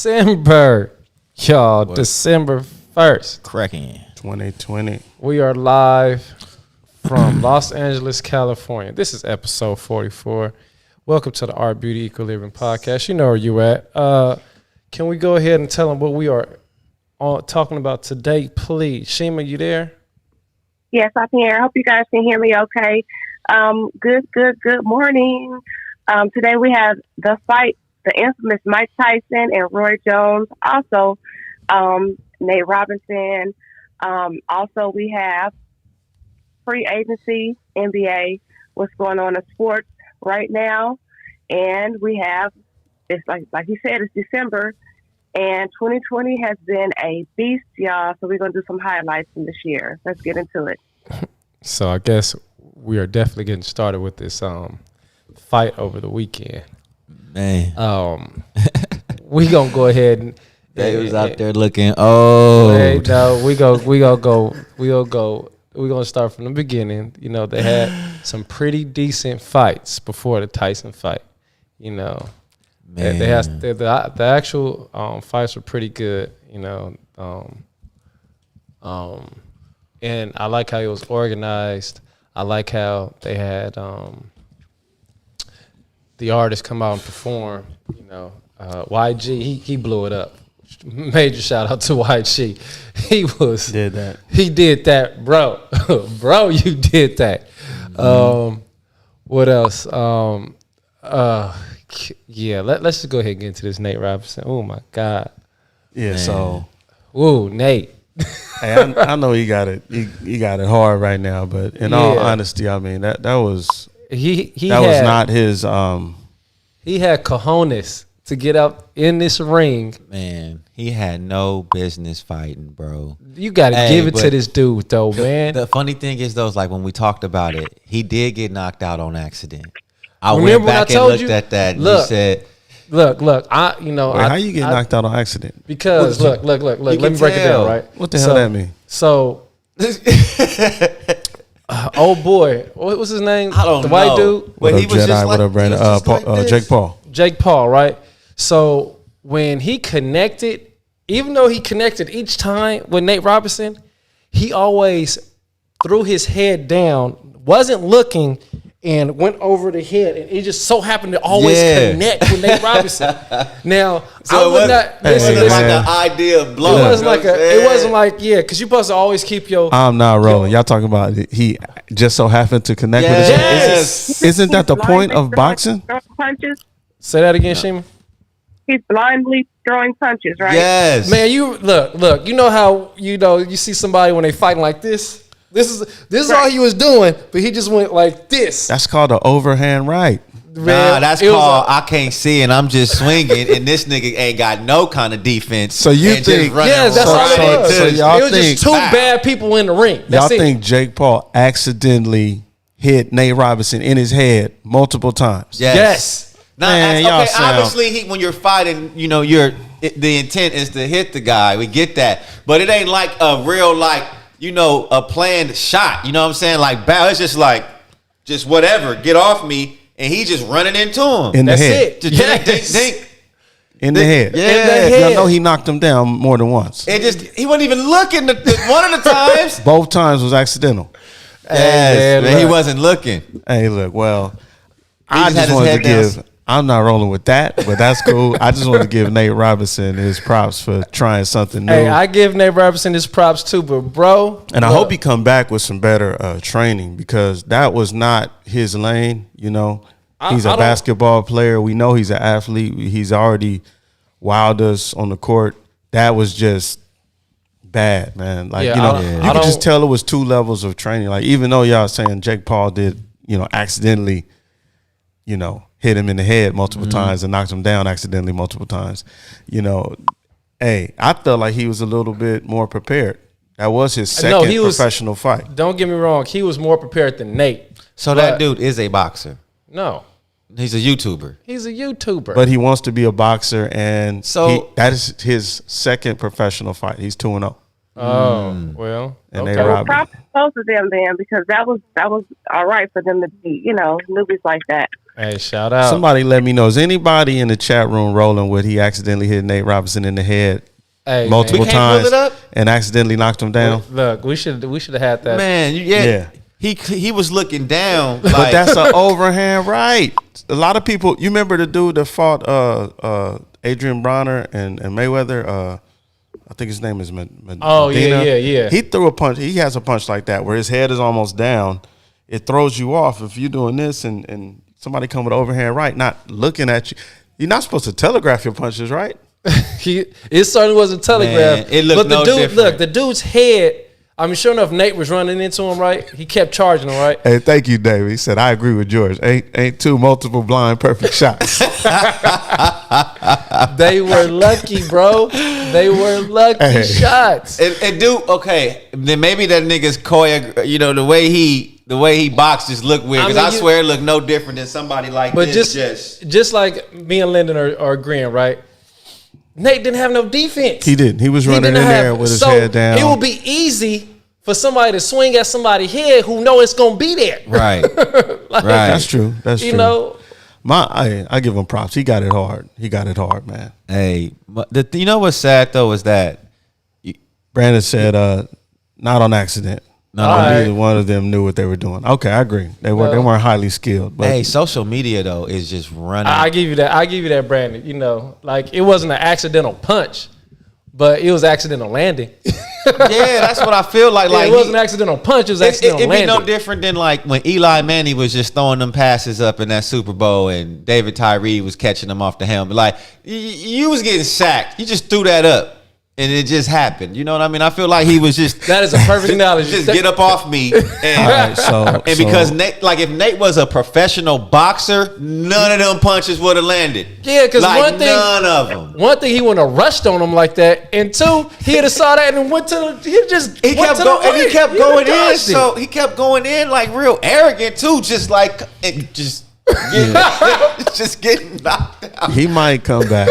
December. Y'all, What? December 1st. Cracking. 2020. We are live from Los Angeles, California. This is episode 44. Welcome to the Art Beauty Equilibrium podcast. You know where you at. Can we go ahead and tell them what we are talking about today, please? Shima, you there? Yes, I can hear. I hope you guys can hear me okay. Good morning. Today we have the fight, the infamous Mike Tyson and Roy Jones. Also, Nate Robinson. Also, we have free agency, NBA, what's going on in sports right now. And we have, it's like you said, it's December. And 2020 has been a beast, y'all. So we're going to do some highlights from this year. Let's get into it. So I guess we are definitely getting started with this fight over the weekend. Man. We going to go ahead and They was out there looking old. Hey, no, we gonna start from the beginning. You know, they had some pretty decent fights before the Tyson fight. You know, Man. the actual fights were pretty good. You know, and I like how it was organized. I like how they had the artists come out and perform. You know, YG he blew it up. Major shout out to YG. He did that, bro. Bro, you did that. What else? Yeah, let's just go ahead and get into this Nate Robinson. Oh my God. Yeah, Man. so Woo, Nate. hey, I know he got it. He got it hard right now, but in all honesty, I mean that was was not his. He had cojones to get up in this ring. Man, he had no business fighting, bro. You got to give it to this dude, though, man. The funny thing is, though, is like when we talked about it, he did get knocked out on accident. I Remember went back when I and told looked you? at that and Look. he said, Look. Wait, how you get knocked out on accident? Because look. Let me break it down, right? What the hell that mean? So, old boy, what was his name? I don't the know. white dude. But What he up, was Jedi? just What like, up, Brandon? he was just like this. Jake Paul. Jake Paul, right? So when he connected, even though he connected each time with Nate Robinson, he always threw his head down, wasn't looking, and went over the head, and it just so happened to always connect with Nate Robinson. Now, So I would not listen. It wasn't man. like an idea of blowing. It wasn't like because you're supposed to always keep your. I'm not rolling. Y'all talking about he just so happened to connect with his Yes. Isn't that the point of boxing? Throwing punches. Say that again, Shima. He's blindly throwing punches, right? Yes. Man, you look. You know how you see somebody when they fighting like this. This is all he was doing, but he just went like this. That's called an overhand right. Nah, Man, that's it was called I can't see and I'm just swinging and this nigga ain't got no kind of defense. So you and think- just running Yes, that's all right it was. into So the- y'all it was think- just two bad people in the ring. Y'all That's it. think Jake Paul accidentally hit Nate Robinson in his head multiple times? Yes. Nah, Man, y'all okay, sound- obviously when you're fighting, the intent is to hit the guy. We get that. But it ain't like a real a planned shot. You know what I'm saying? Like it's just whatever. Get off me. And he just running into him. In the That's head. it. Just Yes. dink. In the head. Yeah. In the head. Y'all know he knocked him down more than once. He wasn't even looking one of the times. Both times was accidental. Yes, man, man, he look. wasn't looking. Hey, look, well, He I just had just his wanted to head down. give. I'm not rolling with that, but that's cool. I just wanted to give Nate Robinson his props for trying something new. Hey, I give Nate Robinson his props too, but bro, And I look, hope he come back with some better training because that was not his lane. He's I a don't- basketball player. We know he's an athlete. He's already wowed us on the court. That was just bad, man. Like Yeah, you I could just don't- tell it was two levels of training. Like even though y'all saying Jake Paul did, accidentally, hit him in the head multiple times and knocked him down accidentally multiple times. Hey, I felt like he was a little bit more prepared. That was his second professional fight. Don't get me wrong, he was more prepared than Nate. So that dude is a boxer. No, He's a YouTuber. he's a YouTuber. But he wants to be a boxer, and So- that is his second professional fight. He's 2-0. oh well, And okay. they robbed him. Props to both of them then, because that was all right for them to be, newbies like that. Hey, shout out. Somebody let me know. Is anybody in the chat room rolling with he accidentally hit Nate Robinson in the head multiple times and accidentally knocked him down? Look, we should have had that. Man, yeah. He was looking down. But Like, that's an overhand right. A lot of people. You remember the dude that fought Adrian Bronner and Mayweather? I think his name is Medina. Oh, yeah. He threw a punch. He has a punch like that where his head is almost down. It throws you off if you're doing this and somebody come with overhand right, not looking at you. You're not supposed to telegraph your punches, right? It certainly wasn't telegraphed. Man, it looked but the different. the dude's head. I mean, sure enough, Nate was running into him, right? He kept charging him, right? Hey, thank you, David. He said, I agree with George. Ain't two multiple blind perfect shots. They were lucky, bro. They were lucky shots. and dude, okay, then maybe that nigga's the way he boxed just looked weird. Because I swear it looked no different than somebody like but this. Just like me and Lynden are agreeing, right? Nate didn't have no defense. He didn't. He was running in there with his head down. It would be easy for somebody to swing at somebody's head who know it's gonna be there. Right. Right. That's true. That's true. You know, I give him props. He got it hard. He got it hard, man. Hey, you know what's sad though is that Brandon said, not on accident. Neither one of them knew what they were doing. Okay, I agree. They weren't highly skilled. But hey, social media though is just running. I give you that, Brandon. You know, like it wasn't an accidental punch, but it was accidental landing. Yeah, that's what I feel like. It wasn't an accidental punch. It was accidental landing. It'd be no different than like when Eli Manning was just throwing them passes up in that Super Bowl and David Tyree was catching them off the helmet. Like you was getting sacked. You just threw that up. And it just happened. You know what I mean? I feel like he was just... That is a perfect analogy. Just get up off me. And, because Nate, like if Nate was a professional boxer, none of them punches would have landed. Yeah, because like none of them. One thing, he wouldn't have rushed on him like that. And two, he'd have saw that and went to the... He kept going in. So he kept going in like real arrogant too. Just like... just getting knocked out. He might come back.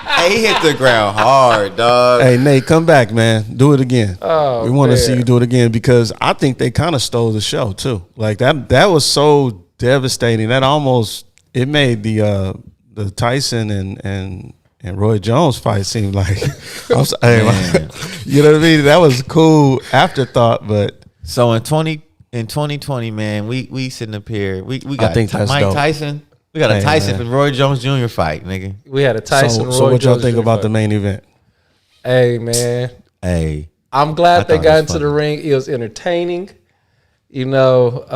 Hey, he hit the ground hard, dog. Hey, Nate, come back, man. Do it again. Oh, we want to see you do it again because I think they kind of stole the show too. Like that was so devastating. That almost it made the Tyson and Roy Jones fight seem like you know what I mean? That was cool afterthought, but so in 2020, man, we sitting up here. We got Mike dope. Tyson. We got a Tyson and Roy Jones Jr. fight, nigga. We had a Tyson. So what y'all think about the main event? Hey, man. Hey, I'm glad they got into the ring. It was entertaining. You know,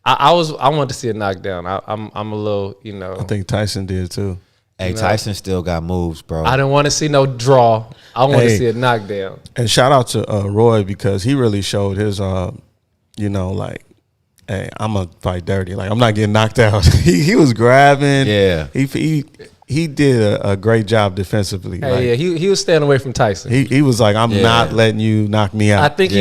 I wanted to see a knockdown. I'm a little, you know. I think Tyson did too. Hey, Tyson still got moves, bro. I didn't want to see no draw. I want to see a knockdown. And shout out to Roy because he really showed his, like. Hey, I'm gonna fight dirty. Like I'm not getting knocked out. he was grabbing. Yeah. He did a great job defensively. Hey, yeah, he was staying away from Tyson. He was like, I'm not letting you knock me out. I think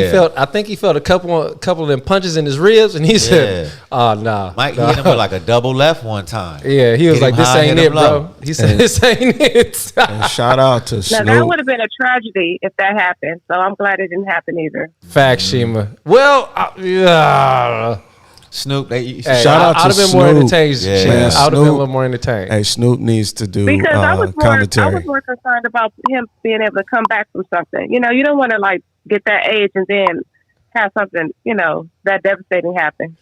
he felt a couple of them punches in his ribs, and he said, "Oh nah." Mike hit him with like a double left one time. Yeah, he was like, "This ain't it, bro." He said, "This ain't it." And shout out to Snoop. Now that would have been a tragedy if that happened. So I'm glad it didn't happen either. Facts, Shima. Well, Snoop, shout out to I'd have been Snoop. more entertained. Yeah. I would have been a little more entertained. Hey, Snoop needs to do because I was commentary. more concerned about him being able to come back from something. You know, you don't want to like get that age and then have something, you know, that devastating happen.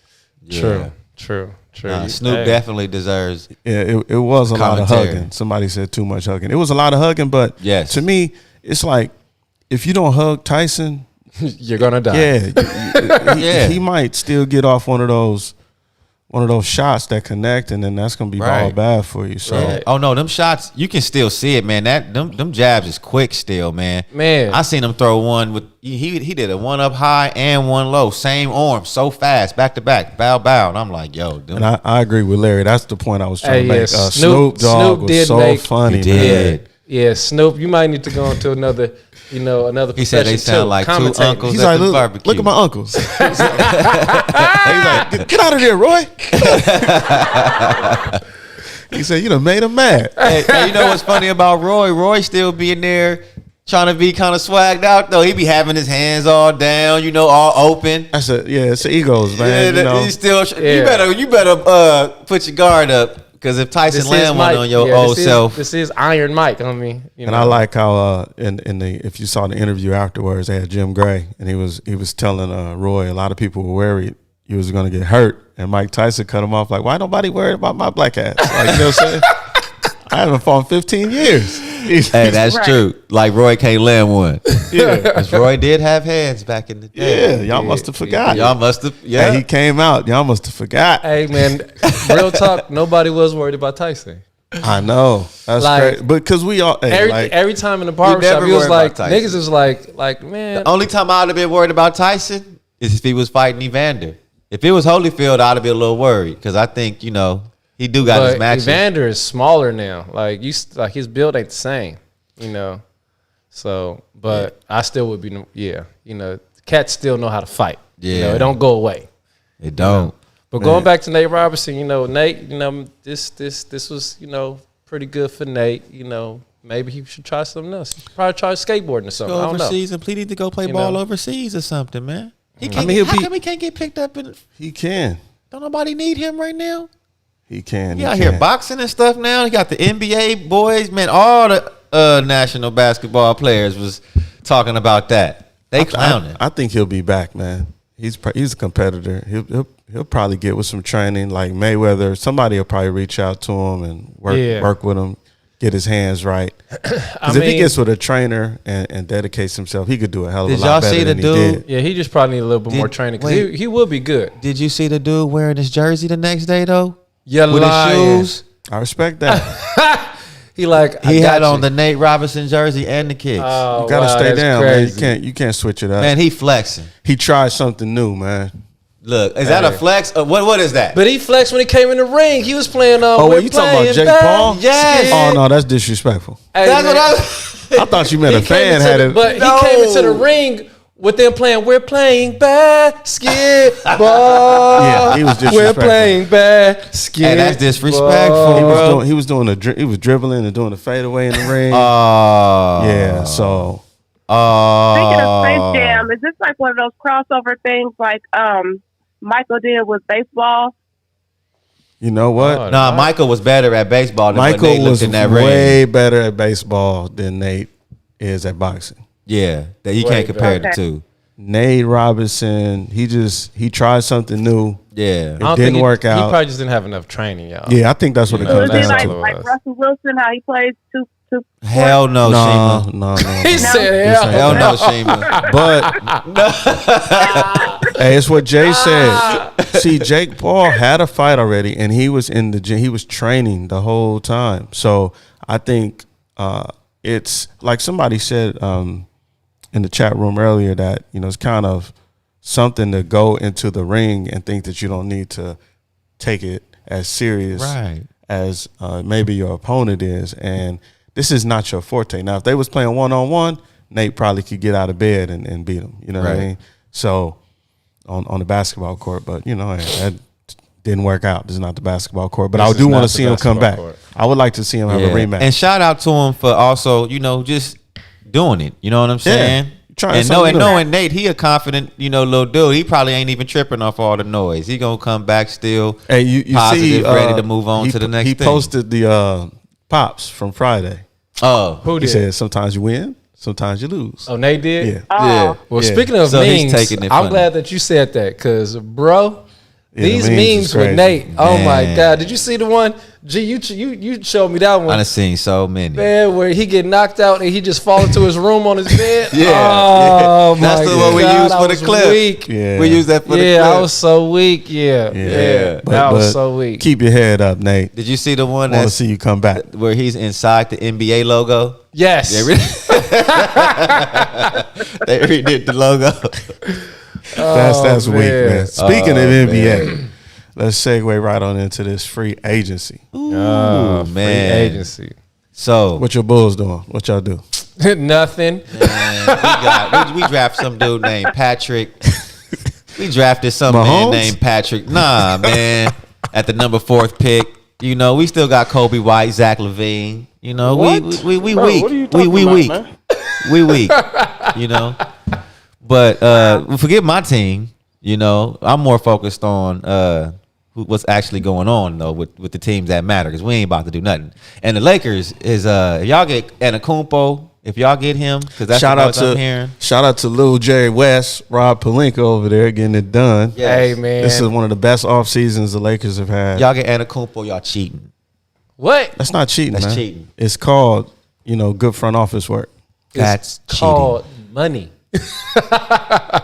Yeah. True. Snoop definitely deserves. Yeah, it was a lot of commentary. hugging. Somebody said too much hugging. It was a lot of hugging, but to me, it's like if you don't hug Tyson, you're gonna die. Yeah, he might still get off one of those shots that connect, and then that's gonna be all bad for you. So, oh no, them shots you can still see it, man. Them jabs is quick still, man. I seen him throw one with he did a one up high and one low, same arm, so fast, back to back, bow, and I'm like, yo. And I agree with Larry. That's the point I was trying to make. Snoop Dogg was so funny, man. Yeah, Snoop, you might need to go into another. You know, another. He said they sound like two uncles He's at like, the barbecue. Look at my uncles. He's like, get out of there, Roy. He said, you done made him mad. Hey, you know what's funny about Roy? Roy still being there trying to be kind of swagged out though. He be having his hands all down, you know, all open. It's the egos, man. Yeah, you know? he's still. You better put your guard up because if Tyson land one on your old self, this is Iron Mike. I mean, and I like how if you saw the interview afterwards, they had Jim Gray, and he was telling Roy a lot of people were worried he was going to get hurt, and Mike Tyson cut him off like, why nobody worried about my black ass? Like, you know what I'm saying? I haven't fought in 15 years. Hey, that's true. Like Roy can't land one. Yeah, because Roy did have hands back in the day. Yeah, y'all must have forgot. Y'all must have. Yeah, hey, he came out. Y'all must have forgot. Hey man, real talk. Nobody was worried about Tyson. I know that's Like, great, but because we all every time in the barbershop, he was like, niggas is like, man. The only time I would have been worried about Tyson is if he was fighting Evander. If it was Holyfield, I'd have been a little worried because I think he do got his matches. Evander is smaller now. Like his build ain't the same, you know. So, but I still would be, cats still know how to fight. Yeah, you know, it don't go away. It don't. You know? But going back to Nate Robinson, Nate, this was, pretty good for Nate. Maybe he should try something else. He should probably try skateboarding or something. Go I don't know. overseas and plead to go play ball overseas or something, man. How come he can't get picked up? He can. Don't nobody need him right now? He can. He out here boxing and stuff now. He got the NBA boys, man. All the national basketball players was talking about that. They clowning. I think he'll be back, man. He's a competitor. He'll probably get with some training like Mayweather. Somebody will probably reach out to him and work with him, get his hands right. Because if he gets with a trainer and dedicates himself, he could do a hell of a lot better than he did. Yeah, he just probably need a little bit more training because he will be good. Did you see the dude wearing his jersey the next day though? Yeah, with his shoes. I respect that. He had on the Nate Robinson jersey and the kicks. Oh, you gotta stay down, crazy. Man. You can't switch it up. Man, he flexing. He tried something new, man. Look, is that a flex? What is that? But he flexed when he came in the ring. He was playing. You talking about Jake Paul? Yes. Oh no, that's disrespectful. Hey, that's what I thought you meant a fan had it. But he came into the ring with them playing. We're playing basketball. Yeah, he was disrespectful. We're playing basketball. Hey, that's disrespectful. He was dribbling and doing the fadeaway in the ring. Yeah. So. Speaking of Space Jam, is this like one of those crossover things like Michael did with baseball? You know what? Michael was better at baseball than Michael Nate was in that way ring. better at baseball than Nate is at boxing. Yeah, that you can't compare the two. Nate Robinson, he tried something new. Yeah, it didn't work out. He probably just didn't have enough training, y'all. Yeah, I think that's what it comes down like, to. Like Russell Wilson, how he plays two. Hell no, Shima. No. He said hell no, Shima. But hey, it's what Jay said. See, Jake Paul had a fight already, and he was in the gym. He was training the whole time. So I think it's like somebody said in the chat room earlier that it's kind of something to go into the ring and think that you don't need to take it as serious as maybe your opponent is, and this is not your forte. Now, if they was playing one-on-one, Nate probably could get out of bed and beat him. You know what I mean? So on the basketball court, but that didn't work out. This is not the basketball court, but I do want to see him come back. I would like to see him have a rematch. And shout out to him for also, just doing it. You know what I'm saying? And knowing Nate, he a confident, little dude. He probably ain't even tripping off all the noise. He gonna come back still. Hey, you positive, see, ready to move on to the next thing. He posted the pops from Friday. Oh, who did? He said sometimes you win, sometimes you lose. Oh, Nate did? Yeah. Yeah. Well, speaking of memes, I'm funny. glad that you said that because, bro, these the memes with Nate. Oh my God! Did you see the one? G, you showed me that one. I done seen so many. Man, where he get knocked out and he just fall into his room on his bed. Yeah. Oh my God! That's the one we used for the clip. Weak. Yeah. We used that for the clip. Yeah, I was so weak. Yeah. That was so weak. Keep your head up, Nate. Did you see the one I want to see you come back where he's inside the NBA logo? Yes. They redid the logo. That's weak, man. Speaking of NBA, let's segue right on into this free agency. Ooh, man. Free agency. So what your Bulls doing? What y'all do? Nothing. Man, we draft some dude named Patrick. We drafted some man named Patrick. Nah, man. At the number 4th pick. We still got Kobe White, Zach LaVine. What? We Bro, weak. what are you talking we about, weak. Man? We weak. You know. But forget my team. You know, I'm more focused on what's actually going on though with the teams that matter, because we ain't about to do nothing. And the Lakers is if y'all get Antetokounmpo, if y'all get him, because that's shout out what I'm hearing. Shout out to Lil Jerry West, Rob Pelinka over there getting it done. Yes. Hey man, This is one of the best off seasons the Lakers have had. Y'all get Antetokounmpo, y'all cheating. what? That's not cheating. That's man. cheating. It's called good front office work. That's It's called money. cheating.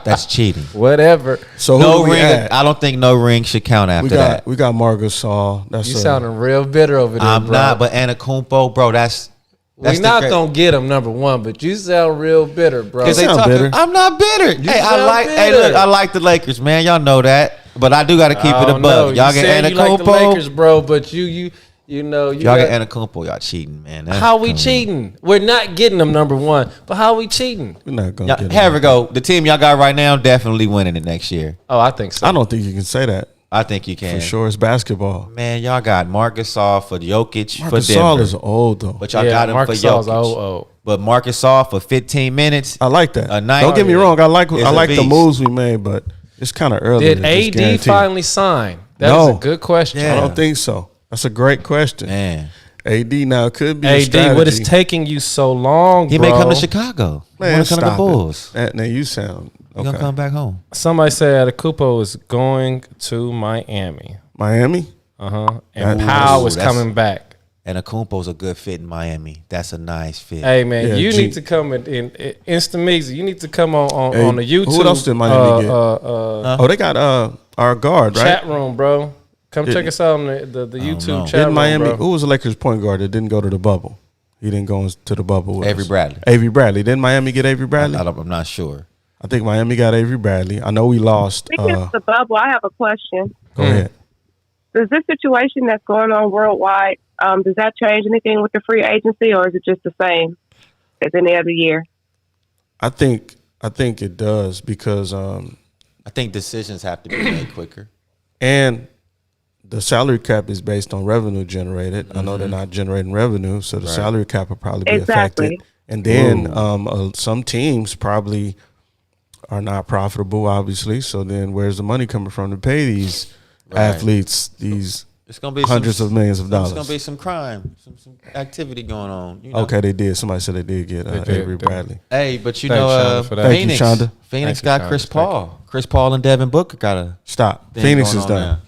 That's cheating. Whatever. So No who do we ring. add? I don't think no ring should count after that. We got Marc Gasol. That's You sounding real bitter over there, I'm bro. not, but Antetokounmpo, bro, that's We're not gonna get him number one, but you sound real bitter, bro. You sound bitter. I'm not bitter. Hey, sound Hey, bitter. look, I like the Lakers, man. Y'all know that, but I do got to keep it don't above. know. Y'all You get said you like the Antetokounmpo. Lakers, bro, but you know you Y'all got- get Antetokounmpo. Y'all cheating, man. That's How we coming. cheating? We're not getting them number one, but how we cheating? We're not gonna Y'all, get here him. we go. The team y'all got right now definitely winning it next year. Oh, I think so. I don't think you can say that. I think you can. For sure, it's basketball. Man, y'all got Marc Gasol for Jokic Marc for Gasol Denver. is old though. But y'all Yeah, got him Marc for Gasol's Jokic. old. But Marc Gasol for 15 minutes. I like that. A night- Don't get me wrong. I like It's the a beast. moves we made, but it's kind of early. Did to just AD guarantee. finally sign? That No. is a good question. Yeah. I don't think so. That's a great question. Man, AD now could be a AD, strategy. what is taking you so long, he bro? may come to Chicago. He Man, want to come to the stop Bulls. it. Now you sound He gonna okay. come back home. Somebody said Atakupo is going to Miami. Miami. And Ooh, Powell is that's- coming back. And Akumpo's a good fit in Miami. That's a nice fit. Hey man, Yeah, you G- need to come in Instamizi. You need to come on Hey, the YouTube. who else did Miami get? Huh? Oh, they got our guard, right? Chat room, bro. Come Did- check us out on the YouTube know. chat Didn't room, Miami? bro. Who was the Lakers point guard that didn't go to the bubble? He didn't go to the bubble. With Avery us. Bradley. Avery Bradley. Didn't Miami get Avery Bradley? I'm not sure. I think Miami got Avery Bradley. I know we lost. Speaking of the bubble, I have a question. Go ahead. Does this situation that's going on worldwide, does that change anything with the free agency, or is it just the same as any other year? I think it does because I think decisions have to be made quicker. and the salary cap is based on revenue generated. I know they're not generating revenue, so the salary cap will probably be Exactly. affected. And then some teams probably are not profitable, obviously. So then where's the money coming from to pay these athletes these It's gonna be hundreds of millions of dollars? It's gonna be some crime, some activity going on. You know? Okay, they did. Somebody said they did get did, Avery did. Bradley. Hey, but you Thanks, know, Shonda, for that. Thank you, Phoenix, Shonda. Phoenix Thank you, got Shonda. Chris Thank Paul. Chris Paul and Devin Booker got a Stop. thing Phoenix going is on done. now.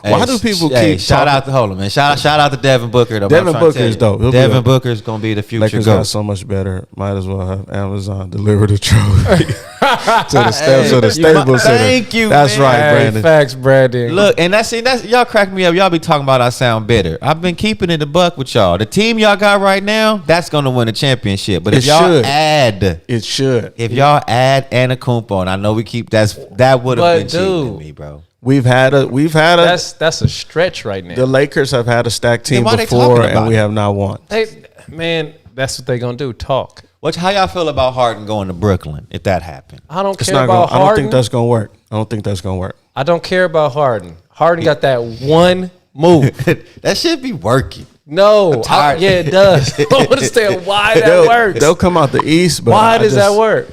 Why do people keep shout talking- out to hold on, man? Shout out to Devin Booker. Though, Devin I'm trying to Booker tell is you, dope. He'll be Devin dope. Booker is gonna be the future Lakers GOAT. got so much better. Might as well have Amazon deliver the trophy to the steps of the Staples Center. Thank you, That's man. right, Hey, Brandon. facts, Brandon. Look, and that's y'all crack me up. Y'all be talking about I sound bitter. I've been keeping it a buck with y'all. The team y'all got right now, that's gonna win a championship. But if It y'all should. add It should. Antetokounmpo, and I know we keep that would have But, been cheating to dude, me, bro. We've had a that's a stretch right now. the Lakers have had a stacked team Then why they before talking about and we it? have not won. Hey, man, that's what they gonna do. Talk. How y'all feel about Harden going to Brooklyn if that happened? I don't It's care not about going I don't Harden. think that's going to work. I don't think that's going to work. I don't care about Harden. Harden got that one move. That should be working. No, tired. yeah, it does. I don't understand why that They'll works. come out the East, but Why I does just- that work?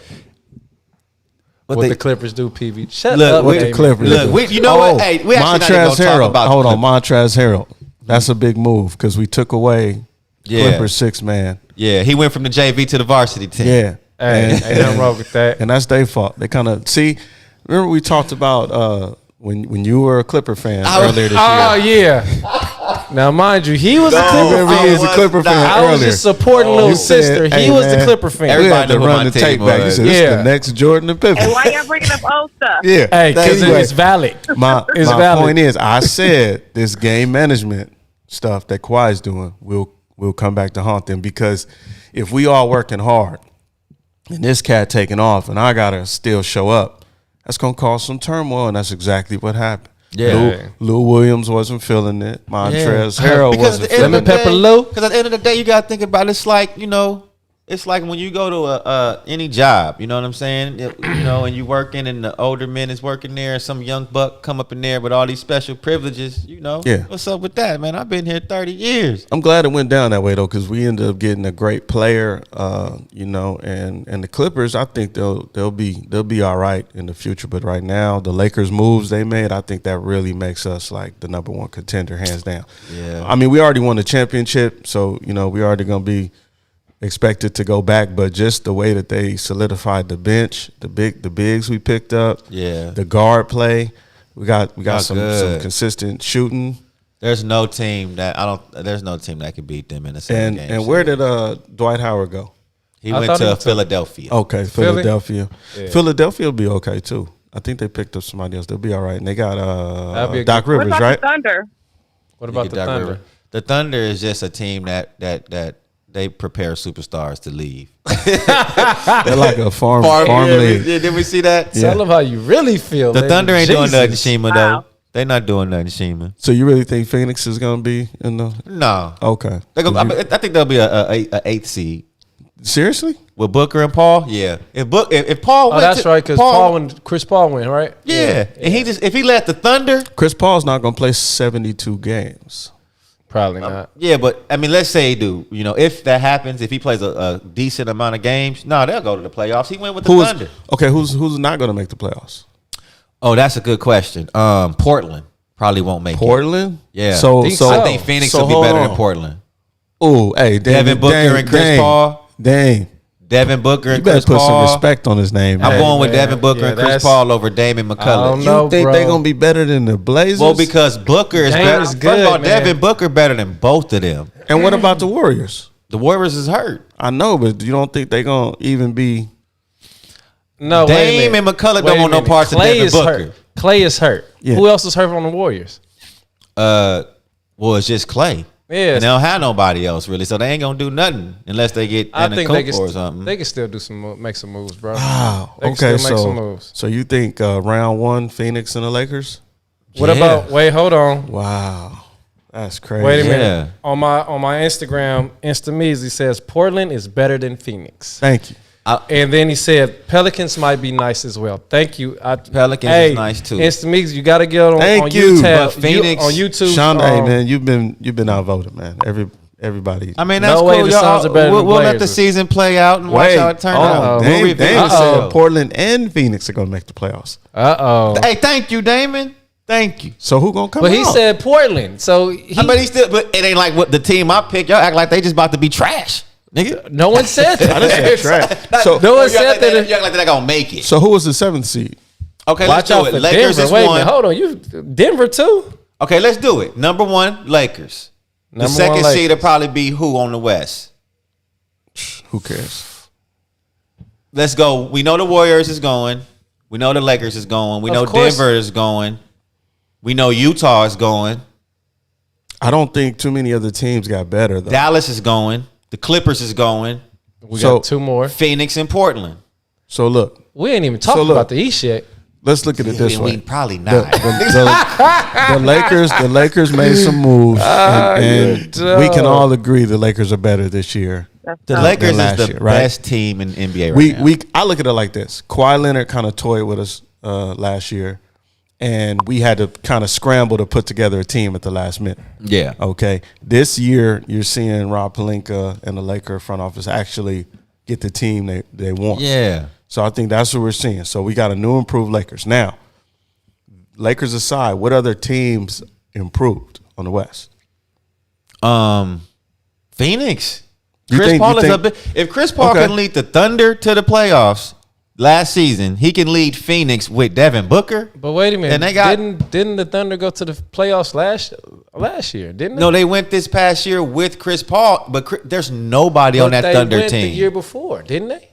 What What they- the Clippers do, PV? Shut Look, up, what the Damon. Clippers Look, do. you know what? Hey, we actually not even gonna Montrezl talk Harrell. about Hold the on, Montrezl Harrell. That's a big move because we took away Yeah. Clippers 6-man. Yeah, he went from the JV to the varsity team. Yeah. Hey, ain't nothing wrong with that. And that's their fault. They kind of see. Remember we talked about when you were a Clipper fan earlier this Oh year. yeah. Now, mind you, he was a No, Clipper Remember he fan. was a Clipper fan I was earlier. just supporting little You said, sister. He "Hey, was the man, Clipper fan. We Everybody had to knew who run my the team tape back. He was. said, "This is Yeah. the next Jordan and Pippen." And why y'all bringing up old stuff? Yeah. Hey, because Anyway, it's valid. my It's my valid. point is, I said this game management stuff that Kawhi's doing will come back to haunt them because if we all working hard and this cat taking off and I gotta still show up, that's gonna cause some turmoil, and that's exactly what happened. Yeah. Lou Williams wasn't feeling it. Montrezl Harrell Because wasn't at the end feeling of the it. Pepper day- Lou? Because at the end of the day, you got to think about it. It's like, it's like when you go to any job, you know what I'm saying? And you working, and the older men is working there, and some young buck come up in there with all these special privileges. Yeah. What's up with that, man? I've been here 30 years. I'm glad it went down that way though, because we ended up getting a great player, and the Clippers. I think they'll be all right in the future. But right now, the Lakers moves they made, I think that really makes us like the number one contender, hands down. Yeah. I mean, we already won the championship, so we already gonna be expected to go back, but just the way that they solidified the bench, the bigs we picked up, the guard play, we got some consistent shooting. There's no team that could beat them in the same game. And where did Dwight Howard go? He went to Philadelphia. Okay, Philly? Philadelphia. Yeah. Philadelphia will be okay too. I think they picked up somebody else. They'll be all right. And they got Doc What Rivers, about right? the Thunder? What about the Thunder? The Thunder is just a team that they prepare superstars to leave. They're like a farm league. Did we see that? Tell them how you really feel. The Thunder ain't doing nothing, Jesus. Shima, Wow. though. They not doing nothing, Shima. So you really think Phoenix is going to be in the? No. Okay. I think they'll be a 8th seed. Seriously? With Booker and Paul? Yeah. If Paul went that's right, because Chris Paul went, right? Yeah. And if he let the Thunder. Chris Paul's not going to play 72 games. Probably not. Yeah, but I mean, let's say he do. If that happens, if he plays a decent amount of games, they'll go to the playoffs. He went with the Thunder. Okay, who's not going to make the playoffs? Oh, that's a good question. Portland probably won't make it. Portland? Yeah. So I think Phoenix will be better than Portland. Oh, hey, Devin Booker and Chris Paul. Dang. Devin Booker and You better Chris put Paul. some respect on his name. I'm man. going with Devin Booker and Chris Paul over Damon McCullough. You think they're going to be better than the Blazers? Well, because Booker is Dame better. is First good, of all, man. Devin Booker better than both of them. And what about the Warriors? The Warriors is hurt. I know, but you don't think they're going to even be... No, Dame and McCullough don't want no parts of Clay Devin is Booker. hurt. Clay is hurt. Yeah. Who else is hurt on the Warriors? Well, it's just Clay. Yeah. And they don't have nobody else really, so they ain't gonna do nothing unless they get I in a think Coke or something. they can still make some moves, bro. Wow. They can Okay, still make some moves. so you think round one, Phoenix and the Lakers? What Yeah. about? Wait, hold on. Wow. That's crazy. Wait a Yeah. minute. On my Instagram, Instameezy says Portland is better than Phoenix. Thank you. And then he said Pelicans might be nice as well. Thank you. Pelicans is nice too. Instamezy, you got to get on Thank you. YouTube. But Phoenix- on YouTube. Sean, hey, man, you've been outvoted, man. Everybody. I mean, that's No way cool. the Suns are better than We'll let the Blazers. season play out and watch how it turns out. Dame, We'll Dame review. said Portland and Phoenix are going to make the playoffs. Hey, thank you, Damon. Thank you. So who going to come But out? he said Portland. So But it ain't like what the team I picked. Y'all act like they just about to be trash, nigga. no one said that. I didn't say trash. So, No one You act said that. you act like they're gonna make it. so who was the 7th seed? Okay, Watch let's out do it. for Lakers Denver. is Wait a one. minute. Hold on. You Denver too? Okay, let's do it. Number one, Lakers. The Number second one, seed will Lakers. probably be who on the West? Who cares? Let's go. We know the Warriors is going. We know the Lakers is going. We Of know course. Denver is going. We know Utah is going. I don't think too many other teams got better, though. Dallas is going. The Clippers is going. We So- got two more. Phoenix and Portland. So look, We ain't even talking So look. about the East yet. let's look at it this we way. probably The, not. the Lakers made some moves, and you're we can dumb. all agree the Lakers are better this year. The That's Lakers is last the year, right? best team in NBA right now. I look at it like this. Kawhi Leonard kind of toyed with us last year, and we had to kind of scramble to put together a team at the last minute. Yeah. Okay. This year, you're seeing Rob Pelinka and the Laker front office actually get the team they want. Yeah. So I think that's what we're seeing. So we got a new improved Lakers. Now, Lakers aside, what other teams improved on the West? Phoenix. You Chris think- Paul you is think- if Chris Paul Okay. can lead the Thunder to the playoffs last season, he can lead Phoenix with Devin Booker. But wait a minute. And they got- didn't the Thunder go to the playoffs last year? Didn't they? No, they went this past year with Chris Paul, but there's nobody on that they Thunder went team. the year before, didn't they?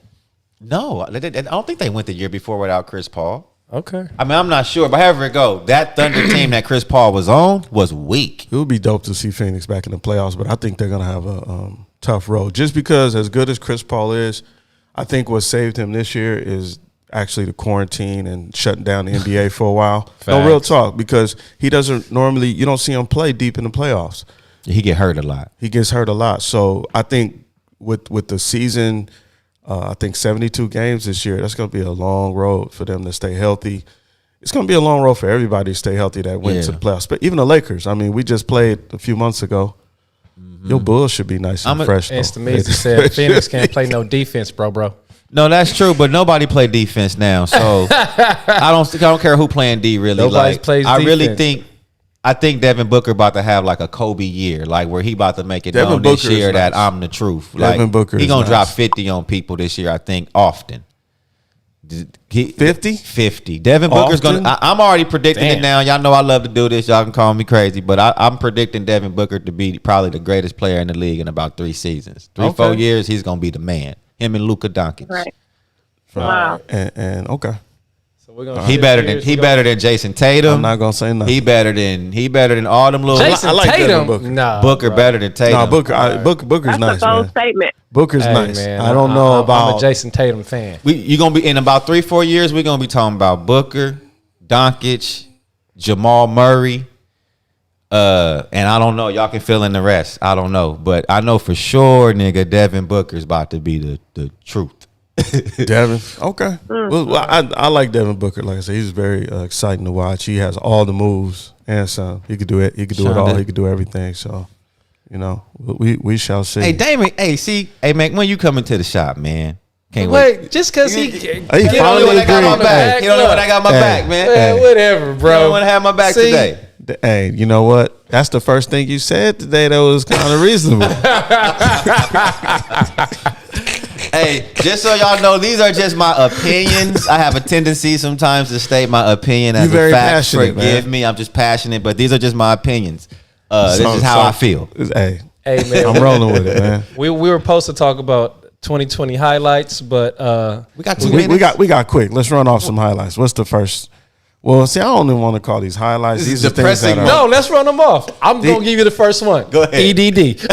No, I don't think they went the year before without Chris Paul. Okay. I mean, I'm not sure, but however it go, that Thunder team that Chris Paul was on was weak. It would be dope to see Phoenix back in the playoffs, but I think they're going to have a tough road. Just because as good as Chris Paul is, I think what saved him this year is actually the quarantine and shutting down the NBA for a while. No, real talk, because he doesn't normally – you don't see him play deep in the playoffs. He get hurt a lot. He gets hurt a lot. So I think with the season, I think 72 games this year. That's going to be a long road for them to stay healthy. It's going to be a long road for everybody to stay healthy that went to the playoffs. But even the Lakers. I mean, we just played a few months ago. Your Bulls should be nice and fresh. As Tamizi said, Phoenix can't play no defense, bro. No, that's true, but nobody play defense now. So I don't care who playing D really. Nobody plays I really defense. think Devin Booker about to have like a Kobe year, like where he about to make it Devin known Booker this year is that nice. I'm the truth. Devin Like Booker he is gonna nice. drop 50 on people this year, I think, often. 50? 50. Devin Booker's Often? gonna. I'm already predicting it Damn. now. Y'all know I love to do this. Y'all can call me crazy, but I'm predicting Devin Booker to be probably the greatest player in the league in about 3 seasons. 4 years, he's gonna be the man. Him and Luka Doncic. Right. Wow. And okay. So we're gonna He better than Jason Tatum. I'm not going to say nothing. He better than all them little. Jason I like Devin Tatum. Booker. Nah, Booker bro. better than Tatum. No, Booker's That's nice, a bold man. statement. Booker's Hey, nice. man, I don't know about I'm a Jason Tatum fan. You gonna be in about 3-4 years. We're gonna be talking about Booker, Doncic, Jamal Murray, and I don't know. Y'all can fill in the rest. I don't know, but I know for sure, nigga, Devin Booker's about to be the truth. Devin. Okay. Well, I like Devin Booker. Like I said, he's very exciting to watch. He has all the moves and some. He could do it. He could do it all. He could do everything. So, you know, we shall see. Hey, Damon. Hey, Mac, when you coming to the shop, man? Can't Wait, just because he finally when I got my agreed. back. He don't know when I got my back, man. Man, whatever, He bro. don't want to have my back See? today. Hey, you know what? That's the first thing you said today that was kind of reasonable. Hey, just so y'all know, these are just my opinions. I have a tendency sometimes to state my opinion as You're very a fact. passionate, Forgive man. me, I'm just passionate, but these are just my opinions. This is how I feel. Hey, Hey, man. I'm rolling with it, man. We were supposed to talk about 2020 highlights, but We got 2 We minutes. got quick. Let's run off some highlights. What's the first? Well, see, I don't even want to call these highlights. This is These are things that depressing. are. no, let's run them off. I'm gonna give you the first one. Go ahead. EDD.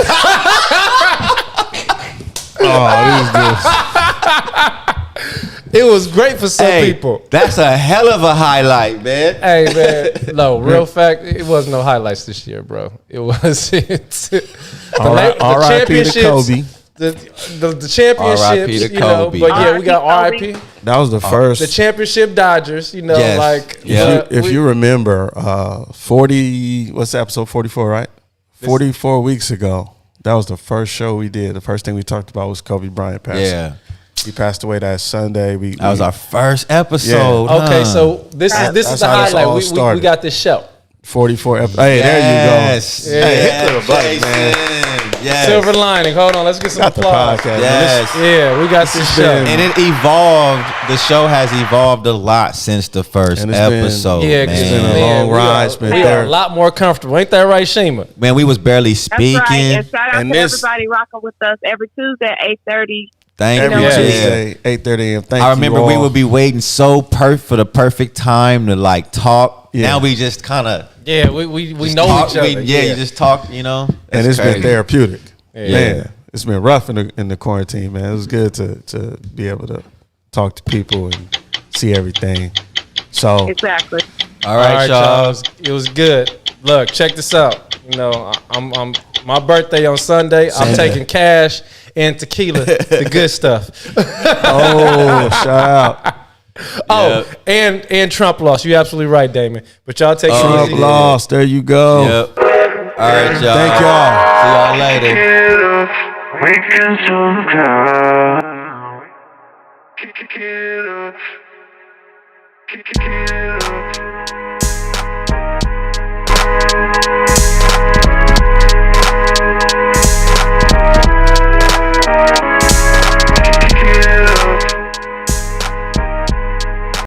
It was great for some people. That's a hell of a highlight, man. Hey man, no, real fact, it wasn't no highlights this year, bro. It was the R.I.P. to Kobe. the championships, R.I.P. to you know. Kobe. But yeah, we got R.I.P. RIP. That was the first. The championship Dodgers, you know, Yes. like Yeah. If you remember, 40. What's episode 44? Right, 44 weeks ago. That was the first show we did. The first thing we talked about was Kobe Bryant passing. Yeah. He passed away that Sunday. That was our first episode. okay, huh? so this is That's the how this all highlight. We started. got this show. 44. Hey, there Yes. you go. Hey, hit to the button, man. Jason. Yes. Silver lining. Hold on, let's get some Got the applause. podcast. Yes. Yeah, we got this show. been- And it evolved. The show has evolved a lot since the first And it's been- episode. Yeah, man. It's been a long ride. It's been we are there. a lot more comfortable. Ain't that right, Shima? Man, we was barely That's speaking. right. And shout out And to this- everybody rocking with us every Tuesday at 8:30. Thank Every you. Yeah. Tuesday, 8:30 a.m. Thank I you remember all. we would be waiting so for the perfect time to like talk. Yeah. Now we just kind of Yeah, we know talk. each other. You just talk. You know, and That's it's been crazy. therapeutic. Yeah. Man, it's been rough in the quarantine, man. It was good to be able to talk to people and see everything. So Exactly. All right, y'all. It was good. Look, check this out. You know, I'm my birthday on Sunday. I'm taking cash and tequila, the good stuff. oh, shout out. Oh, and Trump lost. You're absolutely right, Damon. But y'all take it Trump easy. lost. There you go. Yep. All right, y'all. Thank y'all. See y'all later. We can somehow kick it up.